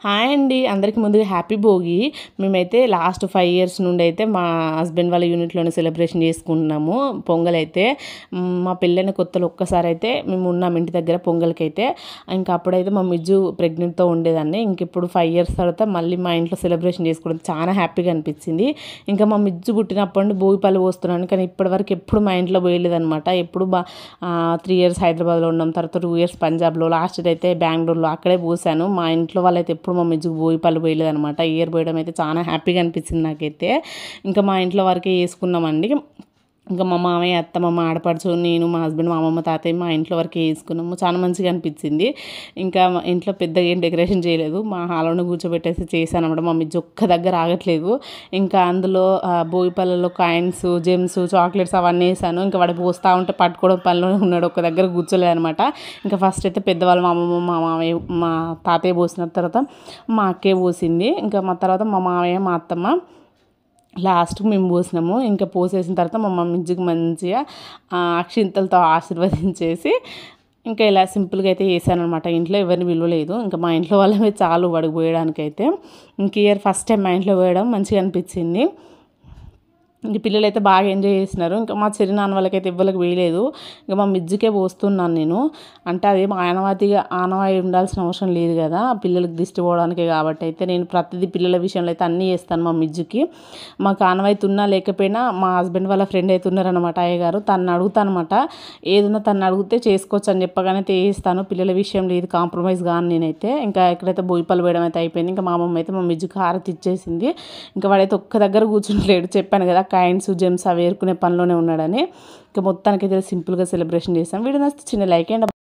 Hi అండి అందరికీ ముందుగా హ్యాపీ భోగి. మేమైతే లాస్ట్ 5 ఇయర్స్ నుండి అయితే మా హస్బెండ్ వాళ్ళ యూనిట్లోనే సెలబ్రేషన్ చేసుకుంటున్నాము పొంగల్ అయితే. మా పెళ్ళైన కొత్తలో ఒక్కసారి అయితే మేము ఉన్నాం ఇంటి దగ్గర పొంగల్కి అయితే. ఇంకా అప్పుడైతే మా మిజ్జు ప్రెగ్నెంట్తో ఉండేదాన్ని. ఇంక ఇప్పుడు 5 ఇయర్స్ తర్వాత మళ్ళీ మా ఇంట్లో సెలబ్రేషన్ చేసుకోవడం చాలా హ్యాపీగా అనిపించింది. ఇంకా మా మిజ్జు పుట్టినప్పటి నుండి భోగిపళ్ళు పోస్తున్నాను, కానీ ఇప్పటివరకు ఎప్పుడు మా ఇంట్లో పోయలేదనమాట. ఎప్పుడు 3 ఇయర్స్ హైదరాబాద్లో ఉన్నాం, తర్వాత 2 ఇయర్స్ పంజాబ్లో, లాస్ట్ అయితే బెంగళూరులో అక్కడే పోసాను. మా ఇంట్లో వాళ్ళైతే ఎప్పుడు మా మిజ్జుకు భోగిపళ్ళు పోయలేదనమాట. ఇయర్ పోయడం అయితే చాలా హ్యాపీగా అనిపించింది నాకైతే. ఇంకా మా ఇంట్లో వరకే వేసుకున్నామండి. ఇంకా మా మామయ్య, అత్తమ్మ, మా ఆడపడుచు, నేను, మా హస్బెండ్, మా అమ్మమ్మ, తాతయ్య మా ఇంట్లో వరకే వేసుకున్నాము. చాలా మంచిగా అనిపించింది. ఇంకా మా ఇంట్లో పెద్దగా ఏం డెకరేషన్ చేయలేదు, మా హాల్లోనే కూర్చోబెట్టేసి చేశాను అనమాట. మా మిజ్జు ఒక్క దగ్గర ఆగట్లేదు. ఇంకా అందులో భోగిపళ్ళలో కాయిన్స్, జెమ్స్, చాక్లెట్స్ అవన్నీ వేసాను. ఇంకా వాడు పోస్తూ ఉంటే పట్టుకోవడం పనిలోనే ఉన్నాడు, ఒక్క దగ్గర కూర్చోలేదు అనమాట. ఇంకా ఫస్ట్ అయితే పెద్దవాళ్ళు మా అమ్మమ్మ, మా మామయ్య, మా తాతయ్య పోసిన తర్వాత మా అక్కే పోసింది. ఇంకా మా తర్వాత మా మామయ్య, మా అత్తమ్మ, లాస్ట్కి మేము పోసినాము. ఇంకా పోసేసిన తర్వాత మా మిజ్జికి మంచిగా అక్షింతలతో ఆశీర్వదించేసి ఇంకా ఇలా సింపుల్గా అయితే చేశాను అనమాట. ఇంట్లో ఎవరిని విలువలేదు, ఇంకా మా ఇంట్లో వాళ్ళమే చాలు వాడికి పోయడానికైతే. ఇంక ఇయర్ ఫస్ట్ టైం మా ఇంట్లో పోయడం మంచిగా అనిపించింది. ఇంక పిల్లలు అయితే బాగా ఎంజాయ్ చేసినారు. ఇంకా మా చెరి నాన్న వాళ్ళకైతే ఇవ్వలకు వేయలేదు, ఇంకా మా మిజ్జికే పోస్తున్నాను నేను. అంటే అదేం ఆనవాయి ఉండాల్సిన అవసరం లేదు కదా, పిల్లలకి దిష్టి పోవడానికే కాబట్టి అయితే నేను ప్రతిదీ పిల్లల విషయంలో అయితే అన్నీ చేస్తాను మా మిజ్జికి. మాకు ఆనవాయితీ ఉన్నా లేకపోయినా మా హస్బెండ్ వాళ్ళ ఫ్రెండ్ అయితే ఉన్నారనమాట, అయ్యగారు, తను అడుగుతాను అనమాట. ఏదన్నా తను అడిగితే చేసుకోవచ్చు అని చెప్పగానే చేయిస్తాను. పిల్లల విషయం లేదు కాంప్రమైజ్ కాను నేనైతే. ఇంకా ఎక్కడైతే భోగిపళ్ళు వేయడం అయితే అయిపోయింది. ఇంకా మా అమ్మమ్మ అయితే మా మిజ్జికి హారతి ఇచ్చేసింది. ఇంకా వాడైతే ఒక్క దగ్గర కూర్చుంటలేడు, చెప్పాను కదా కాయిన్స్, జెమ్స్ అవి ఏరుకునే పనిలోనే ఉన్నాడని. ఇంకా మొత్తానికి అయితే సింపుల్గా సెలబ్రేషన్ చేస్తాం. వీడియో నచ్చితే చిన్న లైక్ అండ్